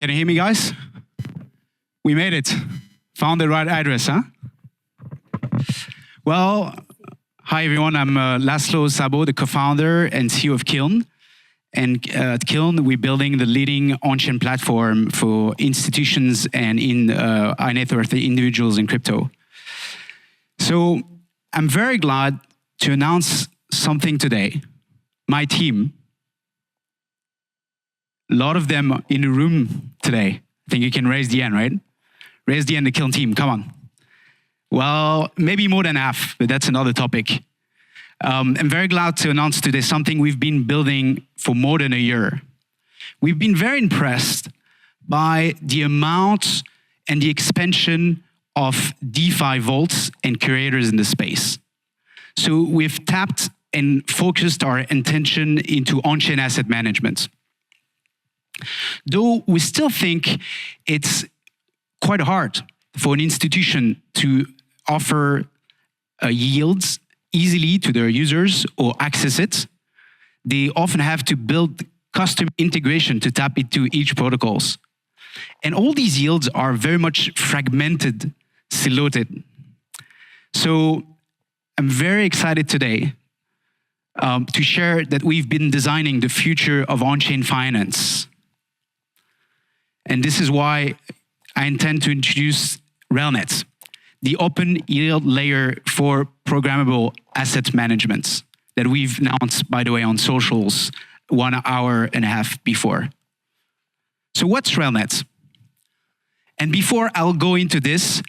Can you hear me, guys? We made it. Found the right address, huh? Well, hi everyone. I'm Laszlo Szabo, the co-founder and CEO of Kiln. And at Kiln, we're building the leading on-chain platform for institutions and high net worth individuals in crypto. So I'm very glad to announce something today. My team, a lot of them in the room today. I think you can raise the hand, right? Raise the hand, the Kiln team, come on. Well, maybe more than half, but that's another topic. I'm very glad to announce today something we've been building for more than a year. We've been very impressed by the amount and the expansion of DeFi vaults and curators in the space. So we've tapped and focused our attention into on-chain asset management. Though we still think it's quite hard for an institution to offer yields easily to their users or access it, they often have to build custom integration to tap into each protocols. And all these yields are very much fragmented, siloed. So I'm very excited today to share that we've been designing the future of on-chain finance. And this is why I intend to introduce Railnet, the open yield layer for programmable asset management that we've announced, by the way, on socials 1.5 hours before. So what's Railnet? And before I'll go into this,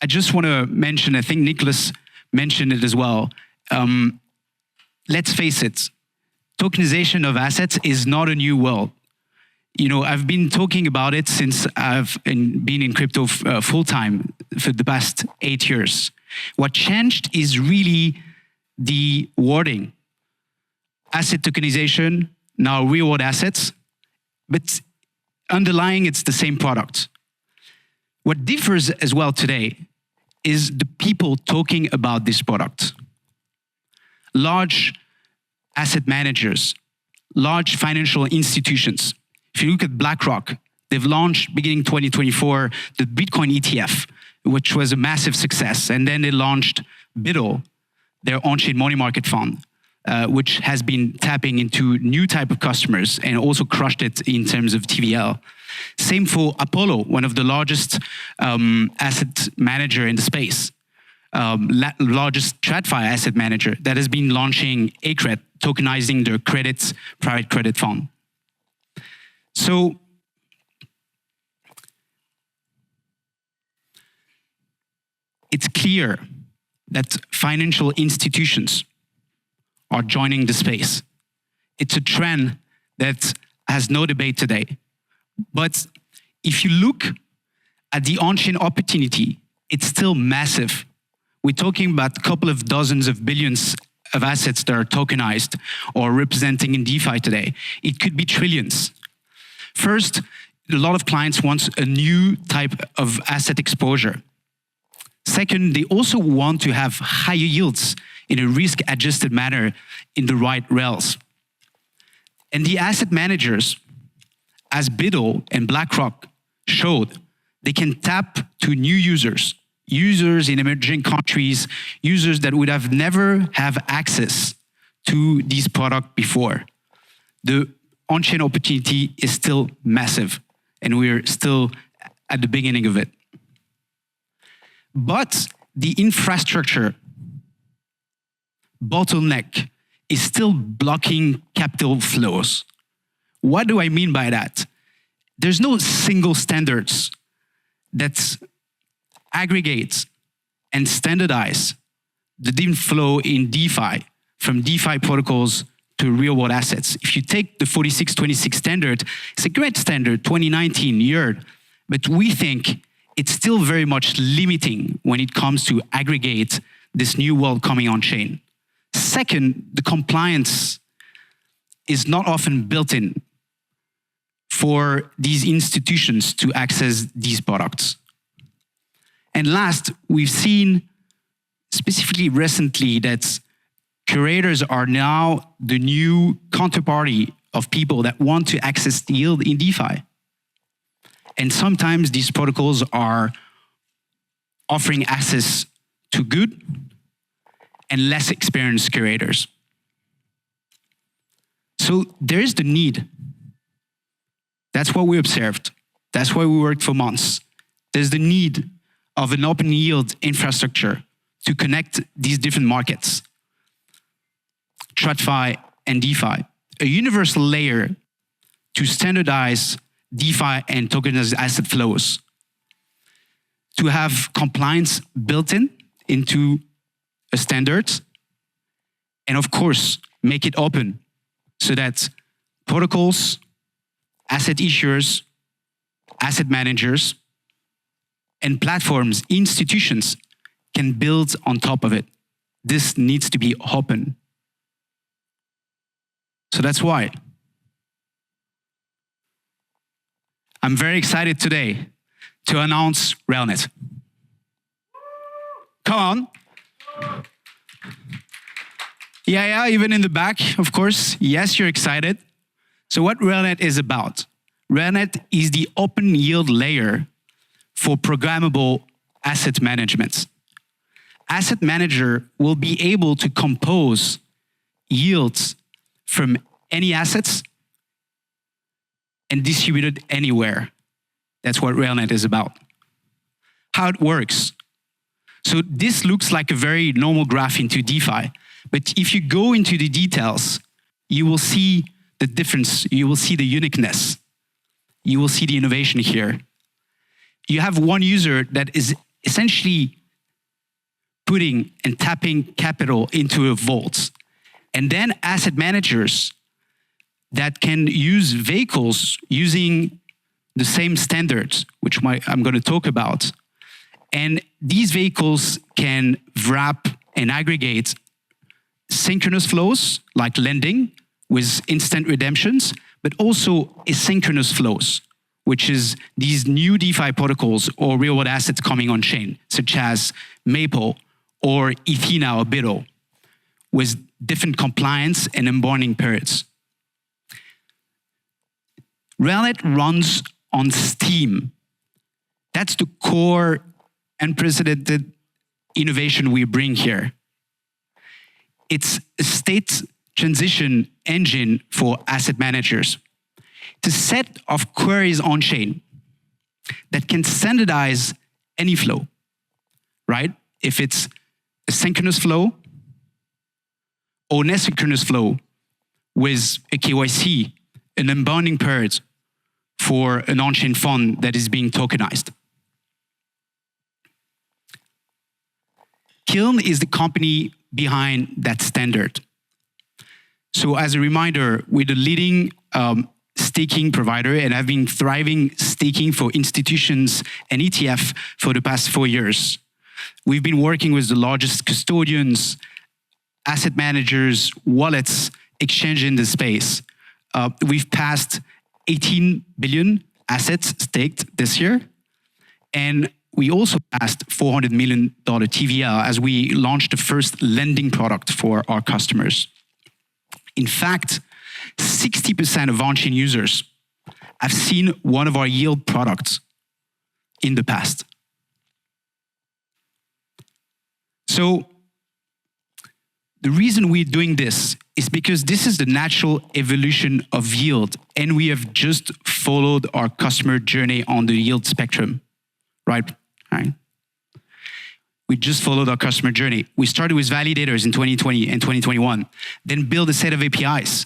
I just want to mention, I think Nicholas mentioned it as well. Let's face it, tokenization of assets is not a new world. You know, I've been talking about it since I've been in crypto full-time for the past 8 years. What changed is really the wording. Asset tokenization, now real-world assets, but underlying it's the same product. What differs as well today is the people talking about this product. Large asset managers, large financial institutions. If you look at BlackRock, they've launched beginning 2024 the Bitcoin ETF, which was a massive success. And then they launched BIDO, their on-chain money market fund, which has been tapping into new type of customers and also crushed it in terms of TVL. Same for Apollo, one of the largest asset manager in the space, largest TradFi asset manager that has been launching ACRED, tokenizing their private credit fund. So it's clear that financial institutions are joining the space. It's a trend that has no debate today. But if you look at the on-chain opportunity, it's still massive. We're talking about a couple of dozens of billions of assets that are tokenized or representing in DeFi today. It could be trillions. First, a lot of clients want a new type of asset exposure. Second, they also want to have higher yields in a risk-adjusted manner in the right rails. And the asset managers, as BIDO and BlackRock showed, they can tap to new users in emerging countries, users that would have never have access to this product before. The on-chain opportunity is still massive, and we're still at the beginning of it. But the infrastructure bottleneck is still blocking capital flows. What do I mean by that? There's no single standards that aggregates and standardize the deal flow in DeFi from DeFi protocols to real-world assets. If you take the 4626 standard, it's a great standard, 2019 year, but we think it's still very much limiting when it comes to aggregate this new world coming on chain. Second, the compliance is not often built in for these institutions to access these products. And last, we've seen specifically recently that curators are now the new counterparty of people that want to access the yield in DeFi. And sometimes these protocols are offering access to good and less experienced curators. So there is the need. That's what we observed. That's why we worked for months. There's the need of an open yield infrastructure to connect these different markets, TradFi and DeFi, a universal layer to standardize DeFi and tokenized asset flows, to have compliance built into a standard, and of course, make it open so that protocols, asset issuers, asset managers, and platforms, institutions can build on top of it. This needs to be open. So that's why I'm very excited today to announce Railnet. Come on. Yeah, even in the back, of course. Yes, you're excited. So what Railnet is about? Railnet is the open yield layer for programmable asset management. Asset manager will be able to compose yields from any assets and distribute it anywhere. That's what Railnet is about. How it works. So this looks like a very normal graph into DeFi, but if you go into the details, you will see the difference, you will see the uniqueness, you will see the innovation here. You have one user that is essentially putting and tapping capital into a vault, and then asset managers that can use vehicles using the same standards, which I'm going to talk about. And these vehicles can wrap and aggregate synchronous flows like lending with instant redemptions, but also asynchronous flows, which is these new DeFi protocols or real-world assets coming on chain, such as Maple or Ethena or Biddle, with different compliance and onboarding periods. Railnet runs on Steam. That's the core unprecedented innovation we bring here. It's a state transition engine for asset managers. It's a set of queries on chain that can standardize any flow, right? If it's a synchronous flow or an asynchronous flow with a KYC, an onboarding period for an on-chain fund that is being tokenized. Kiln is the company behind that standard. So as a reminder, we're the leading staking provider and have been thriving staking for institutions and ETF for the past 4 years. We've been working with the largest custodians, asset managers, wallets, exchange in the space. We've passed 18 billion assets staked this year. And we also passed $400 million TVL as we launched the first lending product for our customers. In fact, 60% of on-chain users have seen one of our yield products in the past. So the reason we're doing this is because this is the natural evolution of yield, and we have just followed our customer journey on the yield spectrum, right? We just followed our customer journey. We started with validators in 2020 and 2021, then built a set of APIs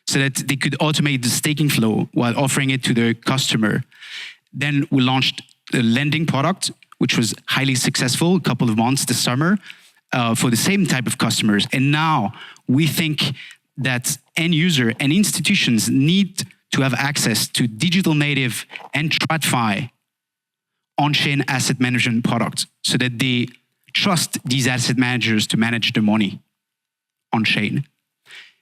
so that they could automate the staking flow while offering it to their customer. Then we launched the lending product, which was highly successful, a couple of months this summer, for the same type of customers. And now we think that end user and institutions need to have access to digital native and TradFi on-chain asset management products so that they trust these asset managers to manage their money on-chain.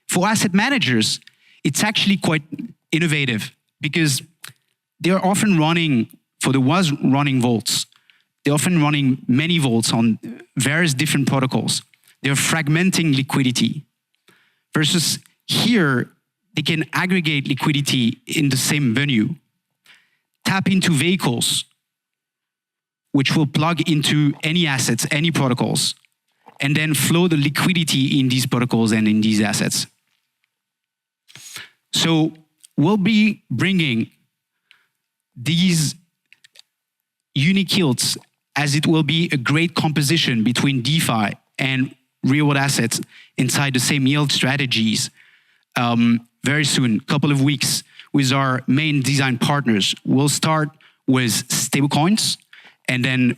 For asset managers, it's actually quite innovative because they're often running, for the ones running vaults, they're often running many vaults on various different protocols. They're fragmenting liquidity. Versus here, they can aggregate liquidity in the same venue. tap into vehicles, which will plug into any assets, any protocols, and then flow the liquidity in these protocols and in these assets. So we'll be bringing these unique yields, as it will be a great composition between DeFi and real-world assets inside the same yield strategies very soon, couple of weeks, with our main design partners. We'll start with stablecoins and then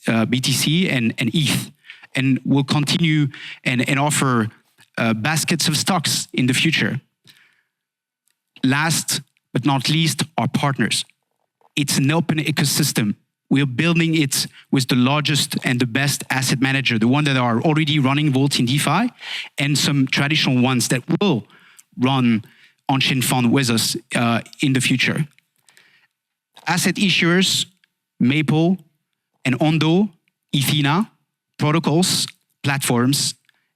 BTC and ETH. And we'll continue and offer baskets of stocks in the future. Last but not least, our partners. It's an open ecosystem. We're building it with the largest and the best asset manager, the one that are already running Vault in DeFi, and some traditional ones that will run on-chain fund with us in the future. Asset issuers, Maple and Ondo, Ethena, protocols, platforms,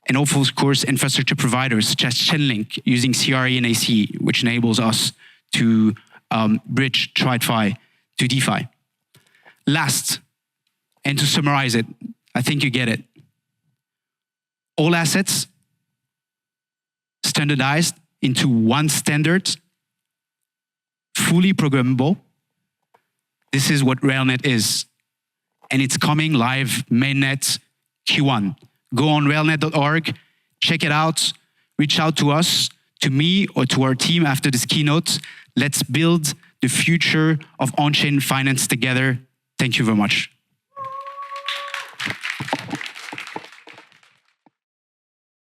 and also, of course, infrastructure providers such as Chainlink using CRE and AC, which enables us to bridge TradFi to DeFi. Last, and to summarize it, I think you get it. All assets standardized into one standard, fully programmable. This is what Railnet is. And it's coming live mainnet Q1. Go on railnet.org, check it out, reach out to us, to me or to our team after this keynote. Let's build the future of on-chain finance together. Thank you very much.